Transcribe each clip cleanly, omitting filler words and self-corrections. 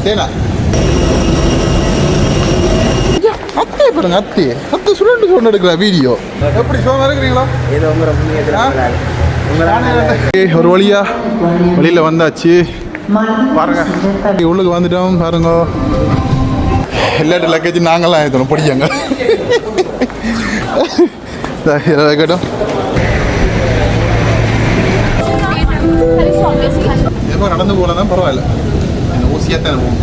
தேனா அத்தை பாருங்க, அத்தை சுரண்டு சொன்ன எடுக்கிற வீடியோ எப்படி சோமா இருக்கிறீங்களா? ஒரு வழியா வெளியில் வந்தாச்சு பாருங்க, உள்ளுக்கு வந்துட்டோம் பாருங்க. எல்லாட்டு லக்கேஜ் நாங்களாம் ஏற்றணும் படிக்காங்க கேட்டோம். நடந்து போகலாம் தான் பரவாயில்ல, ஊசியாக தான் போகும்.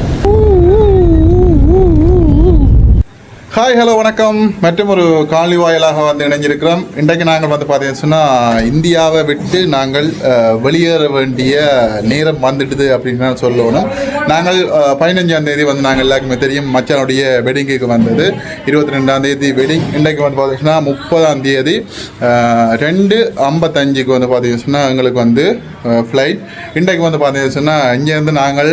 ஹாய் ஹலோ வணக்கம். மற்றும் ஒரு காணொலி வாயிலாக வந்து இணைஞ்சிருக்கிறோம். இன்றைக்கு நாங்கள் வந்து பார்த்தீங்கன்னு சொன்னால் இந்தியாவை விட்டு நாங்கள் வெளியேற வேண்டிய நேரம் வந்துடுது அப்படின்னு தான் சொல்லணும். நாங்கள் 15ஆம் தேதி வந்து நாங்கள் எல்லாருக்குமே தெரியும் மச்சானுடைய வெட்டிங்குக்கு வந்தது. 22ஆம் தேதி வெட்டிங். இன்றைக்கு வந்து பார்த்தீங்கன்னா 30ஆம் தேதி 2:55 வந்து பார்த்தீங்கன்னு சொன்னால் எங்களுக்கு வந்து ஃப்ளைட். இன்றைக்கு வந்து பார்த்தீங்கன்னு சொன்னால் இங்கேருந்து நாங்கள்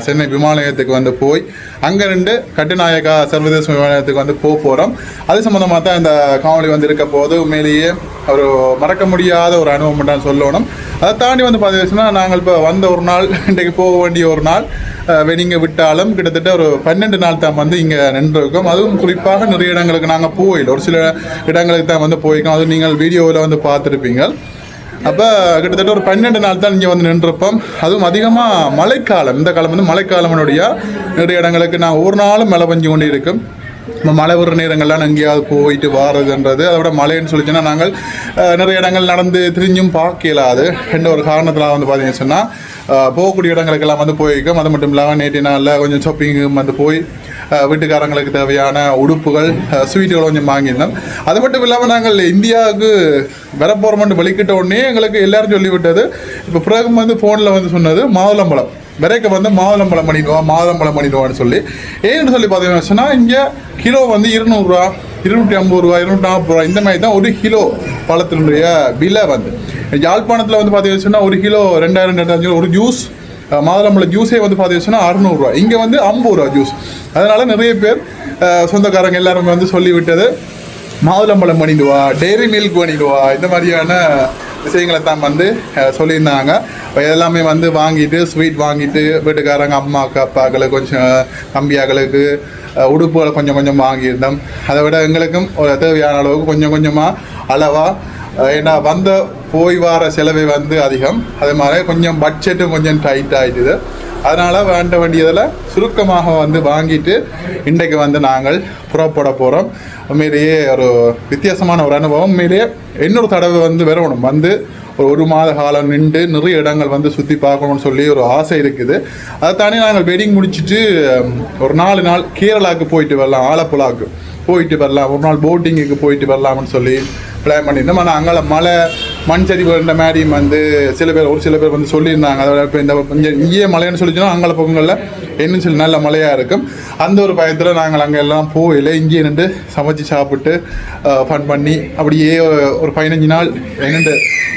சென்னை விமான நிலையத்துக்கு வந்து போய் அங்கே ரெண்டு கட்டுநாயக்கா சர்வதேச விமான நிலையத்துக்கு வந்து போகிறோம். அது சம்மந்தமாக தான் இந்த காணொலி வந்து இருக்க போது. உண்மையிலேயே ஒரு மறக்க முடியாத ஒரு அனுபவம் தான் சொல்லணும். அதை தாண்டி வந்து பார்த்தீங்கன்னா நாங்கள் இப்போ வந்த ஒரு நாள், இன்றைக்கு போக வேண்டிய ஒரு நாள் வெடிங்க விட்டாலும் கிட்டத்தட்ட ஒரு 12 நாள் தான் வந்து இங்கே நின்றுருக்கோம். அதுவும் குறிப்பாக நிறைய இடங்களுக்கு நாங்கள் போயிடல, ஒரு சில இடங்களுக்கு தான் வந்து போயிருக்கோம். அதுவும் நீங்கள் வீடியோவில் வந்து பார்த்துருப்பீங்க. அப்போ கிட்டத்தட்ட ஒரு 12 நாள் தான் இங்கே வந்து நின்றுருப்போம். அதுவும் அதிகமாக மழைக்காலம், இந்த காலம் வந்து மழைக்காலமனுடைய நிறைய இடங்களுக்கு நான் ஒரு நாளும் மழை பெஞ்சு கொண்டு இருக்கும். மழை வர நேரங்கள்லாம் எங்கேயாவது போயிட்டு வாரதுன்றது, அதோட மழைன்னு சொல்லிச்சுன்னா நாங்கள் நிறைய இடங்கள் நடந்து திரிஞ்சும் பார்க்கலாது. எந்த ஒரு காரணத்தில் வந்து பார்த்தீங்கன்னு சொன்னால் போகக்கூடிய இடங்களுக்கெல்லாம் வந்து போயிருக்கோம். அது மட்டும் இல்லாமல் நேற்று நாளில் கொஞ்சம் ஷாப்பிங்கும் வந்து போய் வீட்டுக்காரங்களுக்கு தேவையான உடுப்புகள், ஸ்வீட்டுகள் கொஞ்சம் வாங்கியிருந்தோம். அது மட்டும் இல்லாமல் நாங்கள் இந்தியாவுக்கு வரப்போகிறோம்னு வெளிக்கிட்ட உடனே எங்களுக்கு எல்லோரும் சொல்லிவிட்டது. இப்போ பிறகு வந்து ஃபோனில் வந்து சொன்னது மாதுளம்பழம் விரைக்க வந்து மாதுளம்பழம் பண்ணிடுவான்னு சொல்லி. ஏன்னு சொல்லி பார்த்தீங்கன்னு சொன்னால் இங்கே கிலோ வந்து 200 ரூபா, 250 ரூபா, 240 ரூபா இந்த மாதிரி தான் ஒரு கிலோ பழத்தினுடைய விலை வந்து. யாழ்ப்பாணத்தில் வந்து பார்த்தீங்கன்னு சொன்னால் ஒரு கிலோ 2000-2500 ஒரு ஜூஸ், மாதுளம்பழ ஜூஸே வந்து பார்த்தீங்கன்னா 600 ரூபா, இங்கே வந்து 50 ரூபா ஜூஸ். அதனால் நிறைய பேர் சொந்தக்காரங்க எல்லாருமே வந்து சொல்லிவிட்டது மாதுளம்பழம் பண்ணிடுவா, டெய்ரி மில்க் பண்ணிடுவா, இந்த மாதிரியான விஷயங்களை தான் வந்து சொல்லியிருந்தாங்க. எல்லாமே வந்து வாங்கிட்டு ஸ்வீட் வாங்கிட்டு வீட்டுக்காரங்க அம்மாவுக்கு அப்பாக்களுக்கு கொஞ்சம் தம்பியாக்களுக்கு உடுப்புகளை கொஞ்சம் கொஞ்சம் வாங்கியிருந்தோம். அதை விட எங்களுக்கும் ஒரு தேவையான அளவுக்கு கொஞ்சம் கொஞ்சமாக அளவாக, ஏன்னா வந்த போய் வர செலவை வந்து அதிகம், அதே மாதிரி கொஞ்சம் பட்ஜெட்டும் கொஞ்சம் டைட் ஆகிடுது. அதனால் வேண்ட வேண்டியதில் சுருக்கமாக வந்து வாங்கிட்டு இன்றைக்கு வந்து நாங்கள் புறப்பட போகிறோம். உண்மையிலேயே ஒரு வித்தியாசமான ஒரு அனுபவம். உண்மையிலேயே இன்னொரு தடவை வந்து வரணும், வந்து ஒரு மாத காலம் நின்று நிறைய இடங்கள் வந்து சுற்றி பார்க்கணும்னு சொல்லி ஒரு ஆசை இருக்குது. அதை தாண்டி நாங்கள் வெட்டிங் முடிச்சுட்டு ஒரு 4 நாள் கேரளாவுக்கு போயிட்டு வரலாம், ஆலப்புழாவுக்கு போயிட்டு வரலாம், ஒரு நாள் போட்டிங்குக்கு போயிட்டு வரலாம்னு சொல்லி பிளான் பண்ணியிருந்தோம். ஆனால் அங்கே மழை மண் சரிவு இந்த மாதிரி வந்து ஒரு சில பேர் வந்து சொல்லியிருந்தாங்க. அதோட இப்போ இந்த கொஞ்சம் இங்கேயே மழைன்னு சொல்லிச்சுன்னா அங்கே பக்கங்களில் இன்னும் சில நல்ல மழையாக இருக்கும். அந்த ஒரு பயத்தில் நாங்கள் அங்கே எல்லாம் போகல, இங்கேயே நின்று சமைச்சு சாப்பிட்டு ஃபன் பண்ணி அப்படியே ஒரு 15 நாள் என்னென்று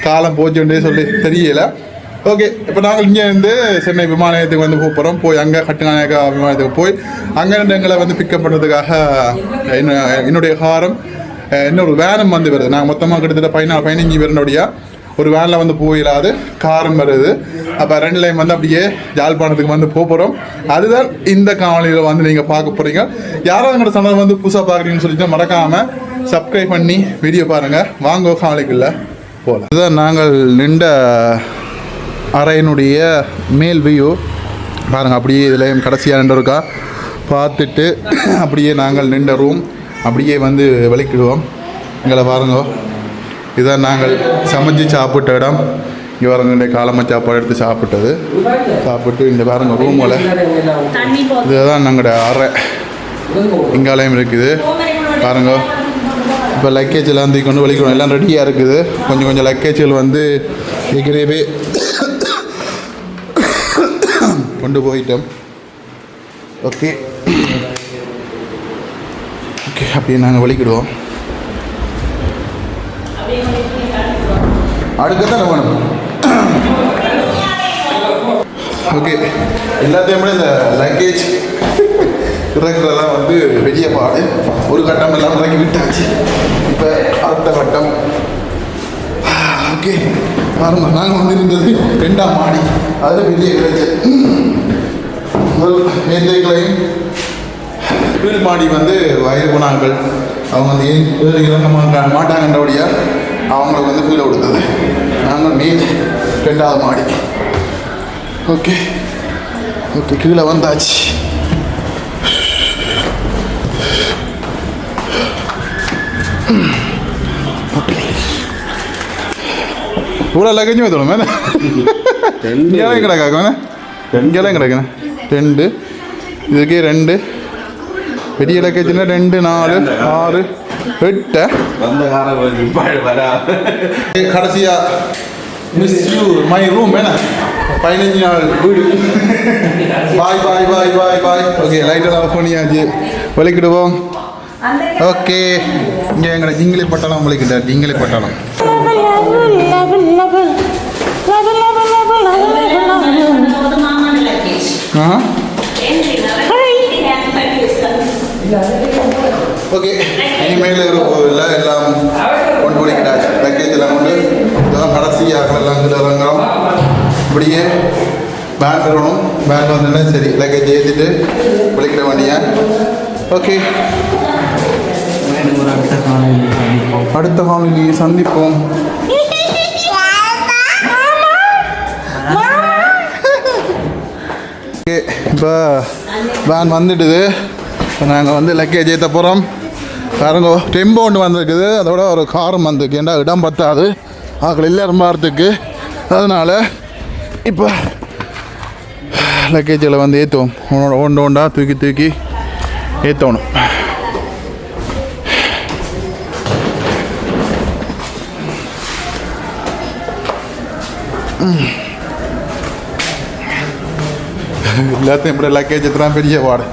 காலம் போச்சுன்றே சொல்லி தெரியலை. ஓகே, இப்போ நாங்கள் இங்கே இருந்து சென்னை விமான நிலையத்துக்கு வந்து போகிறோம். போய் அங்கே கட்டுநாயக்கா விமானத்துக்கு போய் அங்கே இருந்து எங்களை வந்து பிக்கப் பண்ணுறதுக்காக என்னுடைய காரம் இன்னொரு வேனும் வந்து வருது. நாங்கள் மொத்தமாக கிட்டத்தட்ட 15 பேருடைய ஒரு வேனில் வந்து போயிடாது, காரம் வருது. அப்போ 2 லைன் வந்து அப்படியே யாழ்ப்பாணத்துக்கு வந்து போகிறோம். அதுதான் இந்த காணொலியில் வந்து நீங்கள் பார்க்க போகிறீங்க. யாராவது எங்களோட சேனல் வந்து புதுசாக பார்க்குறீங்கன்னு சொல்லிட்டு மறக்காமல் சப்ஸ்கிரைப் பண்ணி வீடியோ பாருங்கள். வாங்க காணொலிக்குள்ள போகலாம். இதுதான் நாங்கள் நின்ற அறையினுடைய மேல் வியூ பாருங்கள். அப்படியே இதில் கடைசியாக நின்றுருக்கா பார்த்துட்டு அப்படியே நாங்கள் நின்ற ரூம் அப்படியே வந்து வெளிக்கிடுவோம். எங்களை பாருங்க, இதுதான் நாங்கள் சமைச்சு சாப்பிட்ட இடம். இங்கே பாருங்க, இந்த காலமாக சாப்பாடு எடுத்து சாப்பிட்டு இந்த பாருங்க ரூமில் இதுதான் நாங்களோட அறை. இங்காலயம் இருக்குது பாருங்க. இப்போ லக்கேஜ் எல்லாம் தூக்கி கொண்டு வெளிக்கிடுவோம். எல்லாம் ரெடியாக இருக்குது. கொஞ்சம் லக்கேஜ்கள் வந்து ஏற்கனவே கொண்டு போயிட்டோம். ஓகே, அப்படியே நாங்கள் வெளிக்கிடுவோம். அடுக்கத்தான் வேணும். ஓகே, எல்லாத்தையும் இந்த லக்கேஜ் இறக்குறதெல்லாம் வந்து பெரிய பாடு. ஒரு கட்டம் எல்லாம் இறக்கி விட்டாச்சு. இப்போ அடுத்த கட்டம். ஓகே பாருங்க, நாங்கள் வந்து இருந்தது 2ஆம் மாடி. அது பெரிய கிடைச்சல். முதல் நேற்றைகளையும் கீழ் மாடி வந்து வயது குணாங்கள் அவங்க வந்து ஏன் இறங்க மாட்டாங்கன்றபடியா அவங்களுக்கு வந்து கீழே கொடுத்தது. நாங்கள் மேல் 2வது மாடி. ஓகே ஓகே கீழே வந்தாச்சு. ஓகே இவ்வளோ லக்கேஜும் வைத்தோம் மேலே இங்கெல்லாம் கிடக்காக்க வேணா இங்கெல்லாம் கிடக்குண்ணே 2 இதுக்கே 2 பெரிய லக்கேஜ்னா 2 4 6 8 கடைசியா மிஸ் யூ மை ரூம் வேணா 15 நாள் வீடு. பாய் பாய் பாய் பாய் பாய். ஓகே லைட்டெல்லாம் ஆஃப் பண்ணியாச்சு. விளக்கிடுவோம். ஓகே இங்கே எங்களை ஜிங்கிலி பட்டாளம் விளக்கிட்டார். ஜிங்கிலி பட்டாளம் ஓகே இனிமேல் இல்லை எல்லாம் கொண்டு போய்க்கிட்டாச்சு. பேக்கேஜ் எல்லாம் கொண்டு கடைசியாக எல்லாம் இறங்குறோம். இப்படியே பேங்க் இருக்கணும். பேங்க் வந்தோடனே சரி லக்கேஜ் ஏற்றிட்டு விളിக்கிட வேண்டிய. ஓகே அடுத்த காலையில் சந்திப்போம். ஓகே இப்போ வேன் வந்துடுது. இப்போ நாங்கள் வந்து லக்கேஜ் ஏற்ற போகிறோம். பாருங்க டெம்போ ஒன்று வந்திருக்குது. அதோட ஒரு காரும் வந்திருக்கு. ஏன்னா இடம் பத்தாது ஆக்கள் எல்லாரும் போகிறதுக்கு. அதனால் இப்போ லக்கேஜில் வந்து ஏற்றுவோம். ஒன்றா தூக்கி தூக்கி ஏற்றணும். எல்லாத்தையும் இப்படி லக்கேஜ் எத்தனை பெரிய வாடு.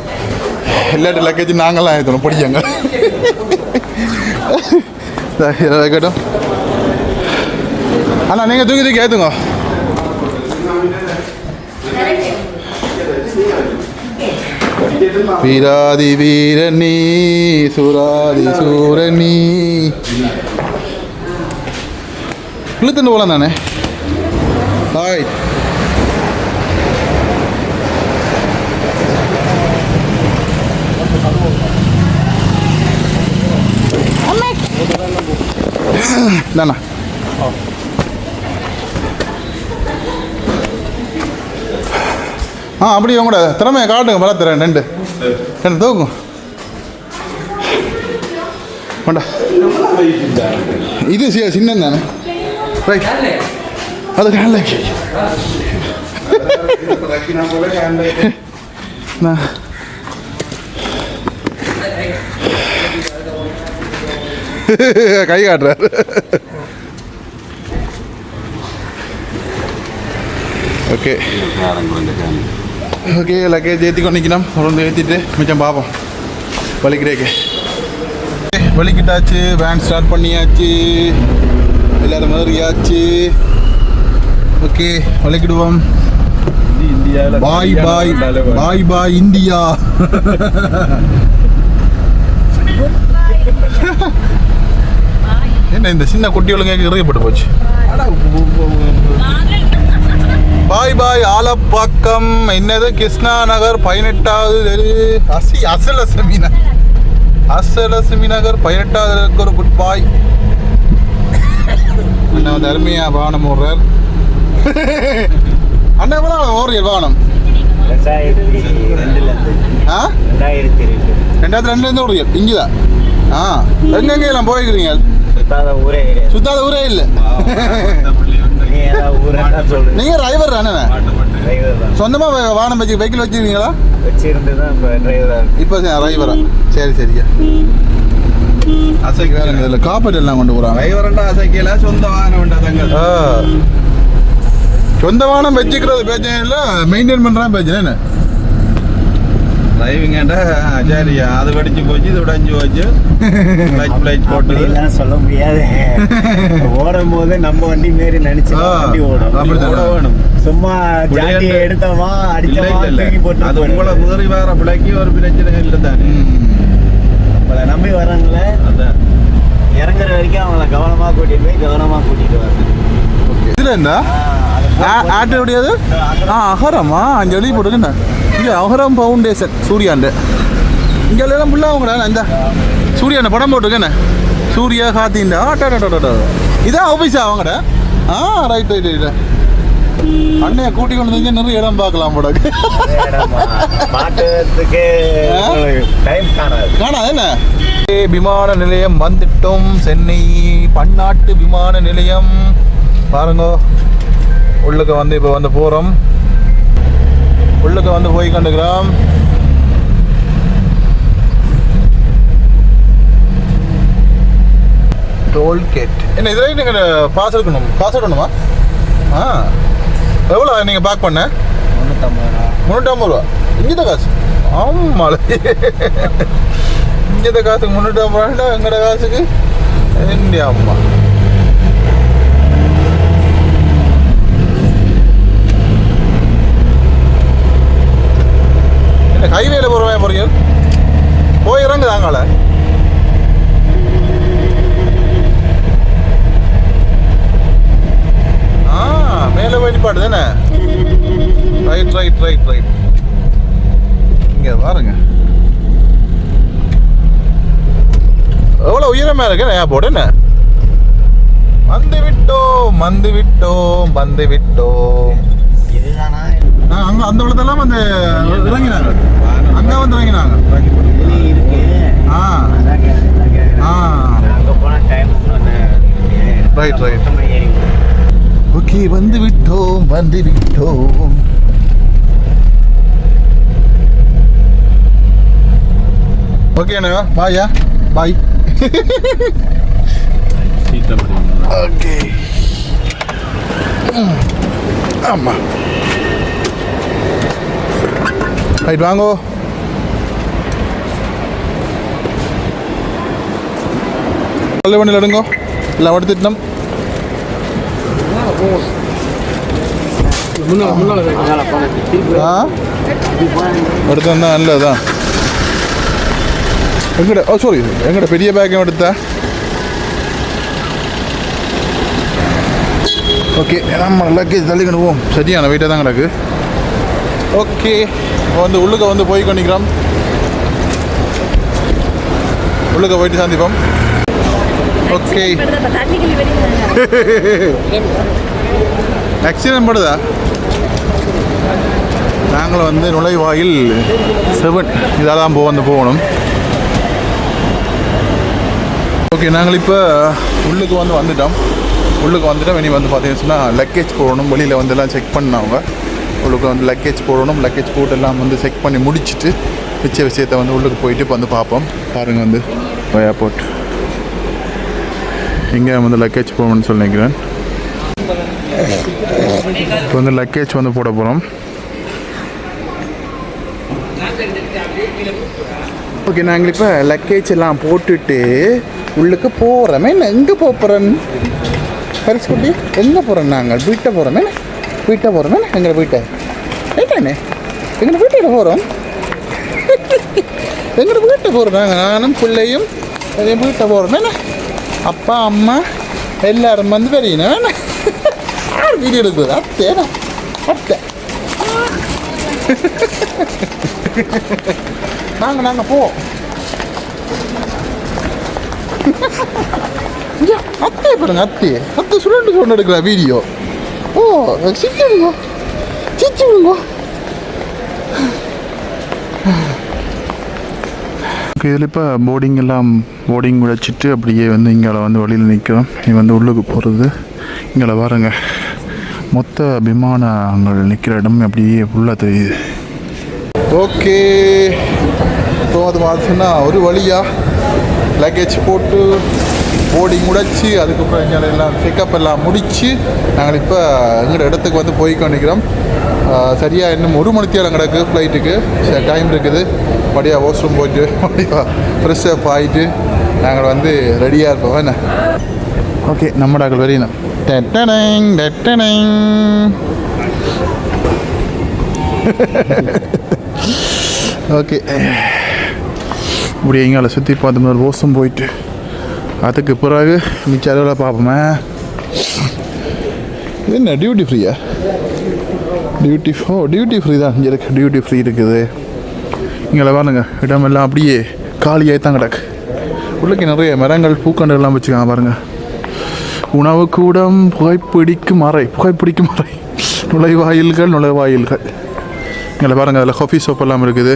எல்லாத்தையும் லக்கேஜ் நாங்களாம் ஏற்றணும் பிடிச்சங்க கேட்டோம். அண்ணா நீங்கள் தூக்கி தூக்கி ஏற்றுங்க. வீராதி வீரணி சூராதி சூரணி இழுத்துட்டு போகலாம் தானே. ஹாய் தானா அப்படி உங்க கூட திறமையை காட்டுங்க. வளர்த்துறேன் 2 தூக்கும் வேண்டா. இது சின்ன தானே ரைட். அது ஹேண்ட் கை காட்டுறாரு. ஓகே ஓகே லக்கேஜ் ஏற்றிக்கொண்டு நிற்கணும். ஒரு ஏற்றிட்டு மிச்சம் பார்ப்போம். வலிக்கிறேக்கு வலிக்கிட்டாச்சு. வேன் ஸ்டார்ட் பண்ணியாச்சு. எல்லோரும் ஏறியாச்சு. ஓகே வலிக்கிடுவோம். பாய் பாய் பாய் பாய் இந்தியா. என்ன இந்த சின்ன குட்டி ஒழுங்காக இறக்கப்பட்டு போச்சு. பாய் பாய் ஆலப்பாக்கம். என்னது கிருஷ்ணா நகர் 18வது தெரு. அசலசமி நகர் 18வது ஒரு குட் பாய். அண்ணா வந்து அருமையா வாகனம் ஓடுறார். அண்ணா எவ்வளோ ஓடுறீர் வாகனம்? 2002 ஓடுறீர் இங்கேதான். எங்கெங்கெல்லாம் போயிருக்கிறீங்க? சுத்தாத ஊரே இல்லை. நீங்க டிரைவர் தானே? சொந்தமா வாகனம் வச்சு வெஹிக்கிள் வச்சிருக்கீங்களா? இப்போ டிரைவரா? சரி சரியா. அசைக்கு வேற இதில் காப்பீடு எல்லாம் கொண்டு போகிறாங்க. டிரைவர்ண்டா அசைக்கல சொந்த வாகனம். சொந்த வாகனம் வச்சுக்கிறது பிரச்சனை இல்லை. மெயின்டைன் பண்ணுறான் பிரச்சனை என்ன? டிரைவிங்கண்டா சரியா அது வெடிச்சு போச்சு இது உடைஞ்சு போச்சு. போட்டு சொல்ல முடியாது. ஓடும் போது நம்ம வண்டி மாரி நினைச்சு வண்டி ஓடும் வேணும். சும்மா ஜாட்டியை எடுத்தோமா அடிச்சோமா தூக்கி போட்டு அது உங்களை முதறி வேற பிள்ளைக்கு ஒரு பிரச்சனை இல்லை தானே. உங்களை நம்பி வர்றாங்களே அதான் இறங்குற வரைக்கும் அவங்கள கவனமாக கூட்டிட்டு போய் கவனமாக கூட்டிட்டு வரணும். இதில் இருந்தா ஆட்டோ முடியாது. அகரமா அஞ்சு வழி போட்டுருக்குண்ணா. இங்கே அகரம் ஃபவுண்டேஷன் சூர்யாண்டு இங்கே எல்லாம் ஃபுல்லாக அவங்கடா இந்த சூர்யாண்ட படம் போட்டிருக்கேண்ணே சூர்யா காத்தின் ஆட்டா இதான் ஆஃபீஸா அவங்கடா ரைட் ரைட் ரைட் அண்ணையை கூட்டி கொண்டு வந்து நிறைய இடம் பார்க்கலாம் போடக்கு காணாது என்ன விமான நிலையம் வந்துட்டோம் சென்னை பன்னாட்டு விமான நிலையம் பாருங்க உள்ளுக்கு வந்து இப்போ வந்து போகிறோம் உள்ளுக்கு வந்து போய் கண்டுக்கிறோம் டோல்கேட் என்ன இதில் நீங்கள் பாஸ் எடுக்கணும் பாஸ் எடுக்கணுமா எவ்வளோ நீங்கள் பேக் பண்ண 350 ரூபா இங்கே காசு ஆமாம் இங்கே காசுக்கு 350 ரூபாண்டா எங்கட காசுக்கு இந்தியா அம்மா என்ன ஹைவேல போகிறவன் போறீங்க போய் இறங்குதாங்கள மேலே போய் நிப்பாட்டு தானே ரைட் ரைட் ரைட் ரைட் இங்கே பாருங்க எவ்வளோ உயரமாக இருக்கு ஏர்போர்ட் என்ன வந்து விட்டோம் அங்கே அந்த இடத்தெல்லாம் வந்து இறங்கினாங்க அங்கே வந்து இறங்கினாங்க ரைட் ரைட் ஓகே வந்து விட்டோம் ஓகே அண்ணா பாயா பாய் ஓகே ஆமாம் ரைட் வாங்கோ வண்டியில் எடுங்கோ எல்லாம் எடுத்துட்டோம் எடுத்து வந்தால் நல்லதுதான் எங்கட பெரிய பேக்கையும் எடுத்தா ஓகே நம்ம லக்கேஜ் தள்ளிக்கணுவோம் சரியான வெயிட்டாக தான் கிடக்கு ஓகே வந்து உள்ளுக்க வந்து போய் கொண்டிக்கிறோம் உள்ளுக்க போயிட்டு சந்திப்போம் ஓகே ஆக்சிடென்ட் படுதா நாங்கள் வந்து நுழைவாயில் 7 இதாக தான் போகணும் ஓகே நாங்கள் இப்போ உள்ளுக்கு வந்துட்டோம் இனி வந்து பார்த்தீங்கன்னா லக்கேஜ் போடணும் வெளியில் வந்து எல்லாம் செக் பண்ணவங்க உள்ளுக்கு வந்து லக்கேஜ் போடணும் லக்கேஜ் போட்டு எல்லாம் வந்து செக் பண்ணி முடிச்சுட்டு மிச்ச விஷயத்தை வந்து உள்ளுக்கு போயிட்டு இப்போ வந்து பார்ப்போம் பாருங்கள் வந்து ஏர்போர்ட் இங்கே வந்து லக்கேஜ் போகணும்னு சொல்லி நினைக்கிறேன் இப்போ வந்து லக்கேஜ் வந்து போட போகிறோம் ஓகே நாங்கள் இப்போ லக்கேஜ் எல்லாம் போட்டுட்டு உள்ளுக்கு போகிறோமே எங்கே போகிறோன்னு பரிசு குட்டி எங்கே போகிறோம் நாங்கள் வீட்டை போகிறோமே எங்களை வீட்டை ரைட்டானே எங்களை வீட்டை போகிறோம் எங்களை வீட்டை போகிறோம் நாங்கள் நானும் பிள்ளையும் வீட்டை போகிறோமே அப்பா அம்மா எல்லாரும் வந்து பெரியணும் வேணா யார் வீடியோ எடுக்குது அத்தை நாங்கள் போவோம் அத்தையை பாருங்க அத்தை சுருண்டு எடுக்கிற வீடியோ ஓ சிரிச்சுடுங்க இதில் இப்போ போர்டிங் வச்சுட்டு அப்படியே வந்து இங்கே வந்து வழியில் நிற்கிறோம் நீ வந்து உள்ளுக்கு போகிறது இங்கே பாருங்க மொத்த விமானங்கள் நிற்கிற இடம் அப்படியே ஃபுல்லாக தெரியுது ஓகே இப்போ அது பார்த்தீங்கன்னா ஒரு வழியாக லக்கேஜ் போட்டு போர்டிங் முடிச்சு அதுக்கப்புறம் எங்களை எல்லாம் செக்கப் எல்லாம் முடித்து நாங்கள் இப்போ எங்களோட இடத்துக்கு வந்து போய் கொண்டிருக்கிறோம் சரியாக இன்னும் 1 மணி நேரம் கிடக்கு ஃப்ளைட்டுக்கு டைம் இருக்குது மறுபடியாக வாஷ்ரூம் போயிட்டு மறுபடியாக ஃப்ரெஷ் அப் ஆகிட்டு நாங்கள் வந்து ரெடியாக இருப்போம் என்ன ஓகே நம்ம டாக்கள் வரையணும் ஓகே இப்படி எங்களை சுற்றி பார்த்து ஒரு வாஷ்ரூம் போயிட்டு அதுக்கு பிறகு மிச்ச அளவில் பார்ப்போமே இது என்ன டியூட்டி ஃப்ரீயா டியூட்டி ஃப்ரீ தான் இங்கே இருக்குது. டியூட்டி ஃப்ரீ இருக்குது. இங்கே பாருங்க இடமெல்லாம் அப்படியே காலியாக தான் கிடக்கு. உள்ளே நிறைய மரங்கள் பூக்கண்டுகள்லாம் வச்சுக்காங்க பாருங்கள். உணவு கூடம், புகைப்பிடிக்கும் அறை, நுழைவாயில்கள். இங்கே பாருங்கள் அதில் காஃபி ஷாப் எல்லாம் இருக்குது.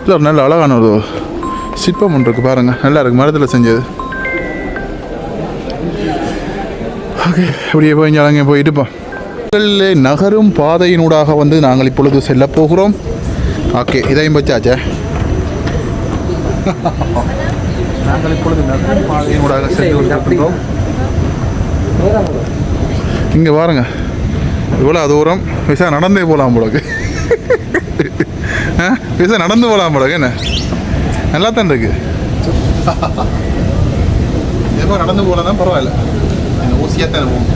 இல்லை ஒரு நல்ல அழகான ஒரு சிற்பம் ஒன்று இருக்குது பாருங்கள், நல்லா இருக்குது, மரத்தில் செஞ்சது. ஓகே, அப்படியே போய் இங்கே அங்கே போய் இருப்போம். நகரும் பாதையினூடாக வந்து நாங்கள் இப்பொழுது செல்ல போகிறோம். ஓகே, இதையும் வச்சாச்சே. நாங்கள் இப்பொழுது நகரும் பாதையினூடாக சென்று கொண்டிருக்கிறோம். இங்கே பாருங்க இவ்வளோ தூரம் விசா நடந்தே போகலாம் போலக்கு. விசா நடந்து போகலாம் போலக்கு. என்ன நல்லா தான் இருக்கு. எப்போ நடந்து போகலாம் தான் பரவாயில்ல. ஊசியாக தான் போகும்.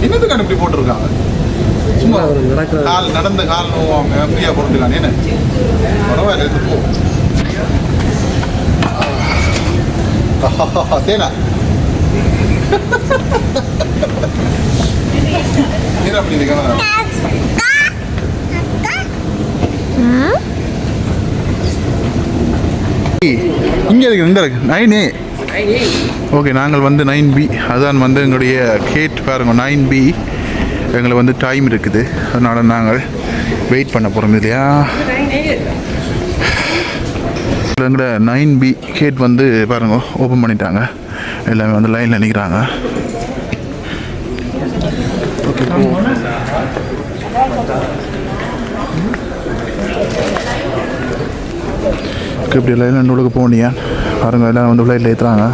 என்னத்துக்கான இப்படி போட்டிருக்காங்க? சும்மா கால் நடந்து கால் நோவாங்க, ஃப்ரீயாக போட்டுக்கலாம். என்ன பரவாயில்ல, எடுத்து போ. தேனா அப்படி இருக்காங்க. இங்கே இருக்கு, இந்த இருக்கு 9A. ஓகே, நாங்கள் வந்து 9B, அதான் வந்து எங்களுடைய கேட் பாருங்க. 9B எங்களை வந்து டைம் இருக்குது, அதனால் நாங்கள் வெயிட் பண்ண போகிறோம் இல்லையா. எங்களோட 9B கேட் வந்து பாருங்க ஓப்பன் பண்ணிட்டாங்க. எல்லாமே வந்து லைனில் நிற்கிறாங்க. ஓகே, இப்படி லைன் உள்ளுக்கு போனியா பாருங்க. எல்லாம் வந்து ஃப்ளைட்டில் ஏற்றுறாங்க.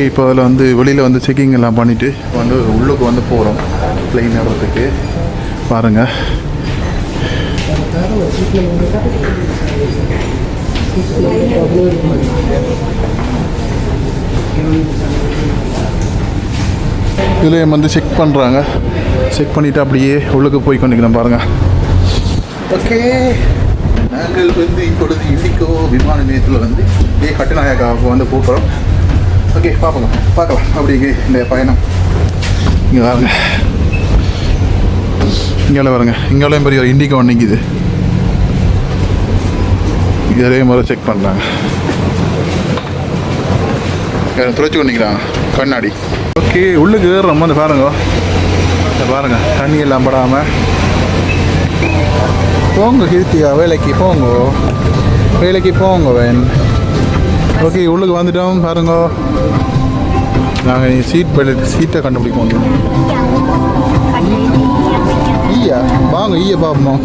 இப்போ அதில் வந்து வெளியில் வந்து செக்கிங் எல்லாம் பண்ணிவிட்டு வந்து உள்ளுக்கு வந்து போகிறோம் ப்ளைன் ஏறதுக்கு. பாருங்கள் இதில் வந்து செக் பண்ணுறாங்க. செக் பண்ணிவிட்டு அப்படியே உள்ளுக்கு போய் கொண்டிருக்கிறோம் பாருங்கள். ஓகே, நாங்கள் வந்து இப்பொழுது இண்டிகோ விமான நிலையத்தில் வந்து கட்டுநாயக்காவுக்கு வந்து போகிறோம். ஓகே, பார்க்கலாம் அப்படிங்க இந்த பயணம். இங்கே பாருங்க, இங்கே பாருங்க, இங்கேயும் பெரிய ஒரு இண்டிகோ நிற்கிது. இதே மாதிரி செக் பண்ணுறாங்க. துளைச்சி கொண்டிக்கிறாங்க கண்ணாடி. ஓகே, உள்ளுக்கு ஏறுறோம் வந்து பாருங்க. தண்ணி எல்லாம் படாமல் போங்க. கீர்த்தியா, வேலைக்கு போங்க வேன். ஓகே, உள்ளுக்கு வந்துட்டோம் பாருங்க. நாங்கள் சீட்டை கண்டுபிடிப்போம். ஈயா வாங்க, ஈய பார்ப்போம்.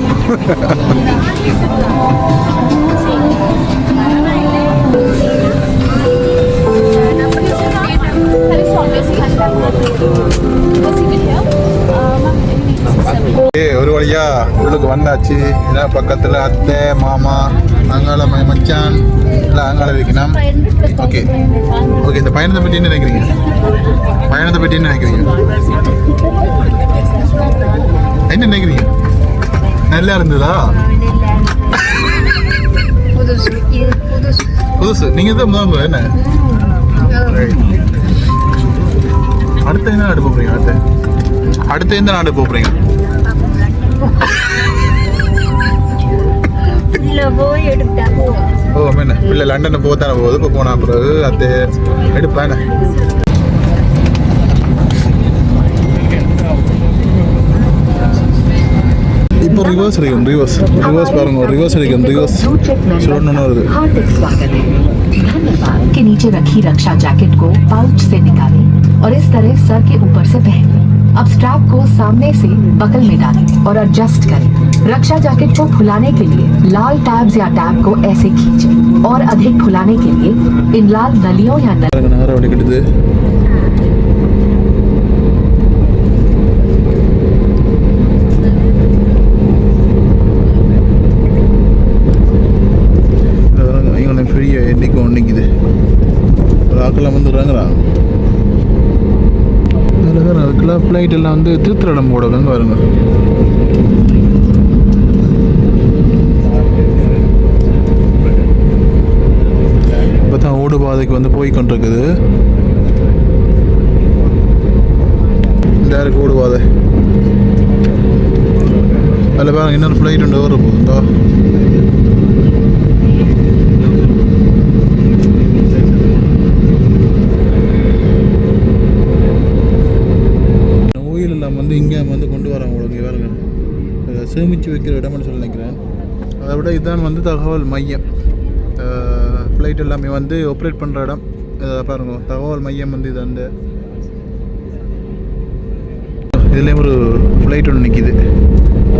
ஒரு வழியா உள்ளுக்கு வந்தாச்சு. இதான் பக்கத்தில் அத்தை, மாமா, அங்காள மச்சான் எல்லாம் அங்காள வைக்கணும். ஓகே, இந்த பயணத்தை பற்றி என்ன நினைக்கிறீங்க? என்ன நினைக்கிறீங்க? நல்லா இருந்ததா? புதுசு. நீங்க தான் முதல் என்ன அடுத்த என்ன நாடு போறீங்க? அடுத்த எந்த நாடு போறீங்க? ஓ என்ன பிள்ளை லண்டனை போத்தான போகுது. இப்போ போனா பிறகு அது எடுப்பான. இப்போ ரிவர்ஸ் பாருங்க. ரிவர்ஸ் சொல்லணும்னு வருது. के नीचे रखी रक्षा जैकेट को पाउच से निकालें और इस तरह सर के ऊपर से पहनें। अब स्ट्रैप को सामने से बकल में डालें और एडजस्ट करें। रक्षा जैकेट को फुलाने के लिए लाल टैब्स या टैब को ऐसे खींचें और अधिक फुलाने के लिए इन लाल नलियों या பெரிய எண்ணிக்கை ஒன்றைக்குது. ஒரு ஆக்கெல்லாம் வந்து இறங்குறாங்க. அதுக்கெல்லாம் ஃப்ளைட் எல்லாம் வந்து திருத்திரம் போடுவாங்க வருங்க. இப்போ தான் ஓடு பாதைக்கு வந்து போய் கொண்டிருக்குது. டேரக்ட் ஓடு பாதை. அதில் பாருங்க இன்னொரு ஃப்ளைட் உண்டு வர போகுதுண்டா. ஓயில் எல்லாம் வந்து இங்கே வந்து கொண்டு வராங்க உங்களுக்கு பாருங்க. சேமித்து வைக்கிற இடம்னு சொல்லி நினைக்கிறேன். அதை விட இதுதான் வந்து தகவல் மையம். ஃப்ளைட் எல்லாமே வந்து ஆப்ரேட் பண்ணுற இடம் பாருங்க. தகவல் மையம் வந்து இது அந்த இதுலேயும் ஒரு ஃப்ளைட் ஒன்று நிற்கிது,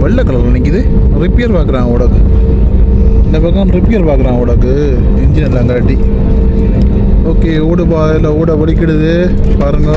வெள்ளை கலரில் நிற்கிது. ரிப்பேர் பார்க்குறான் உடக்கு. இந்த பக்கம் ரிப்பேர் பார்க்குறான் உடக்கு, இன்ஜின் எல்லாம் கட்டி. ஓகே, ஊடு பாதையில் ஊட ஒடிக்கிடுது பாருங்க.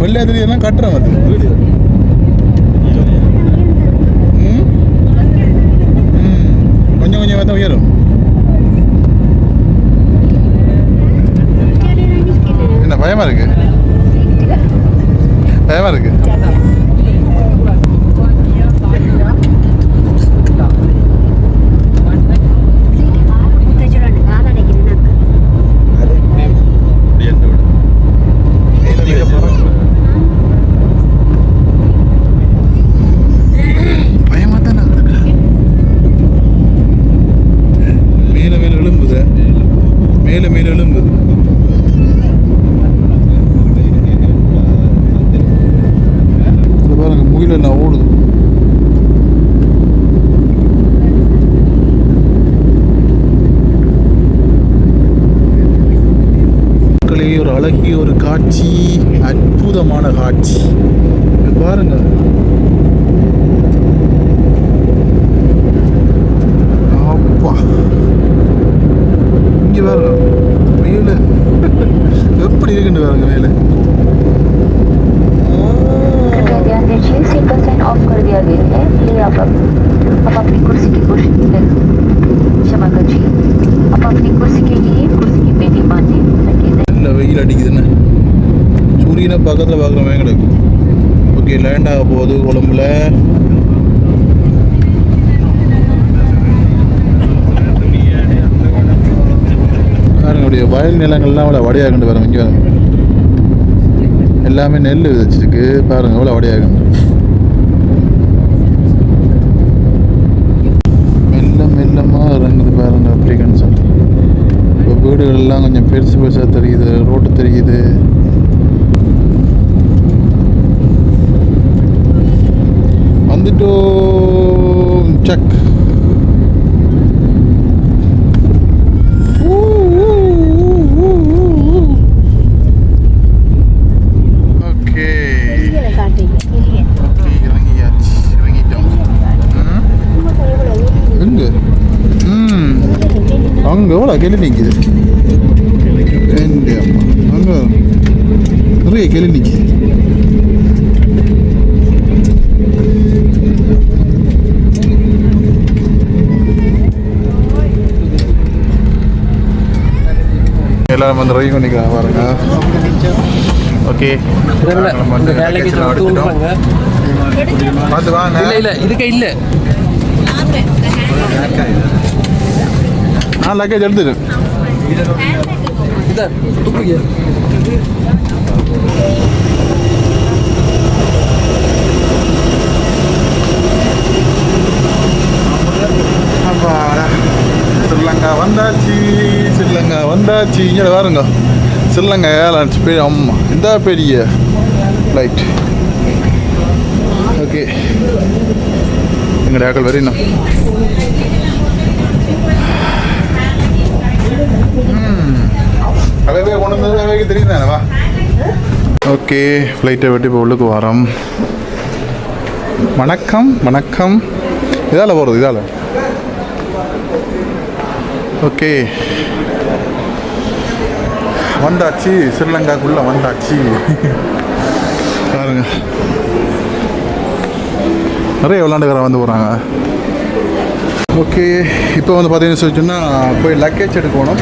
வெள்ளையெல்லாம் கட்டுறேன் அது. கொஞ்சம் கொஞ்சம் பார்த்தா உயரும். என்ன பயமா இருக்கு? பயமா இருக்கு. ஒரு அழகிய ஒரு காட்சி, அற்புதமான காட்சி பாருங்க. அப்பா, இங்க பாருங்க மேல எப்படி இருக்குன்னு பாருங்க மேல. ऑफ कर दिया गया है, इसलिए आप अपनी कुर्सी की क्षमा कीजिए, आप अपनी कुर्सी के लिए कुर्सी की पेटी बांधे ताकि இல்லை வெயில் அடிக்குதுன்னு சூரியனை பக்கத்தில் பார்க்குற மாதிரி கிடக்கு. ஓகே, லேண்ட் ஆக போகுது கொழும்புல. பாருங்களுடைய வயல் நிலங்கள்லாம் அவ்வளோ வடையாகுண்டு பாருங்க. இங்கே எல்லாமே நெல் விதைச்சிருக்கு பாருங்க, அவ்வளோ வடையாகுண்டு. மெல்லமாக இறங்குது பாருங்க. அப்படி கன்சல்ட் இப்போ வீடுகள் எல்லாம் கொஞ்சம் பெருசு பெருசாக தெரியுது, ரோட்டு தெரியுது. வந்துட்டோம் சக். ஓகே, இறங்கியாச்சு, இறங்கிட்டோம். எங்கே? அங்கே எவ்வளோ கிளி நிற்கிது. அங்கே நிறைய கிளி நிற்கிது. எல்லாரும் வந்து ட்ரைவ் பண்ணிக்கலாம் பாருங்க. ஓகே, பார்த்து வாங்க. இல்லை இதுக்கே இல்லை, லக்கேஜ் எடுத்துரு. ஸ்ரீலங்கா வந்தாச்சு, ஸ்ரீலங்கா வந்தாச்சு. இங்கே பாருங்க, ஸ்ரீலங்கா ஏர்லைன்ஸ் பெரிய அம்மா இந்த பெரிய ஃப்ளைட். ஓகே, எங்களுடைய ஆக்கள் வரணும். அவையே கொண்டு வந்து அவைக்கு தெரியும் தானே வா. ஓகே, ஃப்ளைட்டை விட்டு இப்போ உள்ளுக்கு வரோம். வணக்கம் வணக்கம். இதால் போகிறது இதால். ஓகே, வந்தாச்சு, ஸ்ரீலங்காக்குள்ளே வந்தாச்சு. பாருங்க, நிறைய விளாண்டுக்காரன் வந்து போகிறாங்க. ஓகே, இப்போ வந்து பார்த்தீங்கன்னு சொல்லிச்சோன்னா போய் லக்கேஜ் எடுக்கணும்.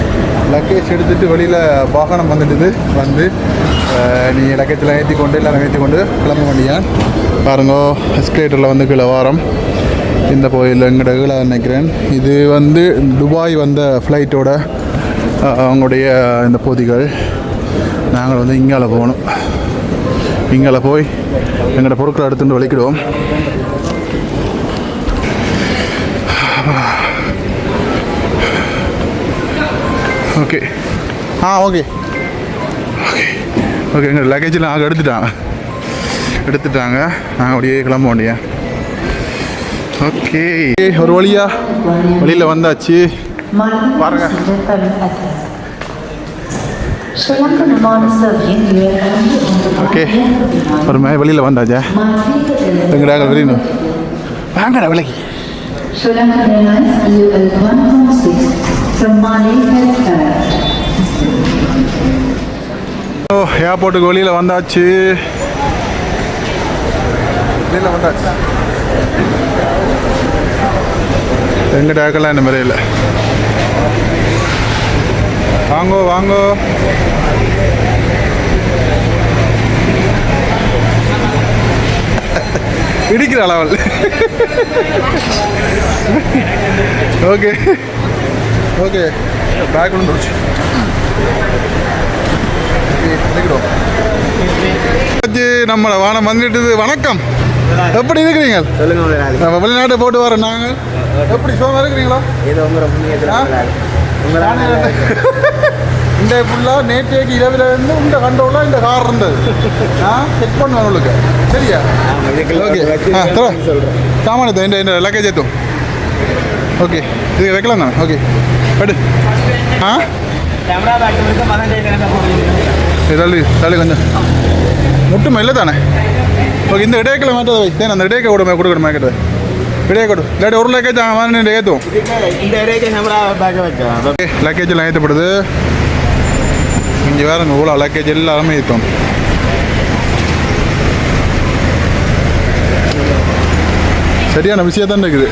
லக்கேஜ் எடுத்துகிட்டு வெளியில் வாகனம் வந்துடுது. வந்து நீங்கள் லக்கேஜெலாம் ஏற்றி கொண்டு எல்லாம் ஏற்றி கொண்டு கிளம்ப வேண்டிய பாருங்க. எஸ்கலேட்டரில் வந்து கீழே வாரம் இந்த போயில் எங்கட கீழே நினைக்கிறேன். இது வந்து துபாய் வந்த ஃப்ளைட்டோட அவங்களுடைய இந்த பொதிகள். நாங்கள் வந்து இங்கால போகணும். இங்கால போய் எங்களோட பொருட்களை எடுத்துகிட்டு வலிக்கிடுவோம். Okay, okay okay okay. எங்கள் லக்கேஜெலாம் ஆக எடுத்துட்டாங்க. நாங்கள் அப்படியே கிளம்ப வேண்டிய. ஓகே, ஒரு வெளியில் வந்தாச்சு பாருங்க. ஓகே, ஒரு மாதிரி வெளியில் வந்தாச்சா. எங்கடாக வெளியணும் வாங்கடா விலைக்கு. ஏர்போர்ட்டுக்கு வெளியில் வந்தாச்சு. எங்க டேக்கெல்லாம் இந்த மாதிரி இல்லை. வாங்கோ இடிக்கிற அளவல். ஓகே ஓகே, பேக் ஒன்று போச்சு. நம்மளை வானம் வந்துட்டுது. வணக்கம், எப்படி இருக்கிறீங்க? நம்ம வெளிநாட்டை போட்டு வரோம் நாங்கள். எப்படி சோமா இருக்கிறீங்களா? இந்த ஃபுல்லாக நேற்றைக்கு இரவில் இருந்து இந்த கண்டோவில் இந்த கார் இருந்தது. செக் பண்ணுவேன் உங்களுக்கு, சரியா? ஓகே, சாமானியத்தை இந்த லக்கேஜ் ஏற்றும். ஓகே, இது வைக்கலாம் தானே? ஓகே, எடு. தள்ளி கொஞ்சம் முட்டுமா இல்லை தானே? ஓகே, இந்த இடையக்கில் மாற்ற வை. தேன் அந்த இடையக்க கொடுக்கணும் மேக்கெட்டு. இடையே கொடு. இல்லாட்டி ஒரு லக்கேஜ் வாங்க ஏற்றுவோம். ஓகே, லக்கேஜெல்லாம் ஏற்றப்படுது. இங்கே வேறுங்க இவ்வளோ லக்கேஜ் எல்லாருமே ஏற்றோம். சரியான விஷயம் தான் இருக்குது.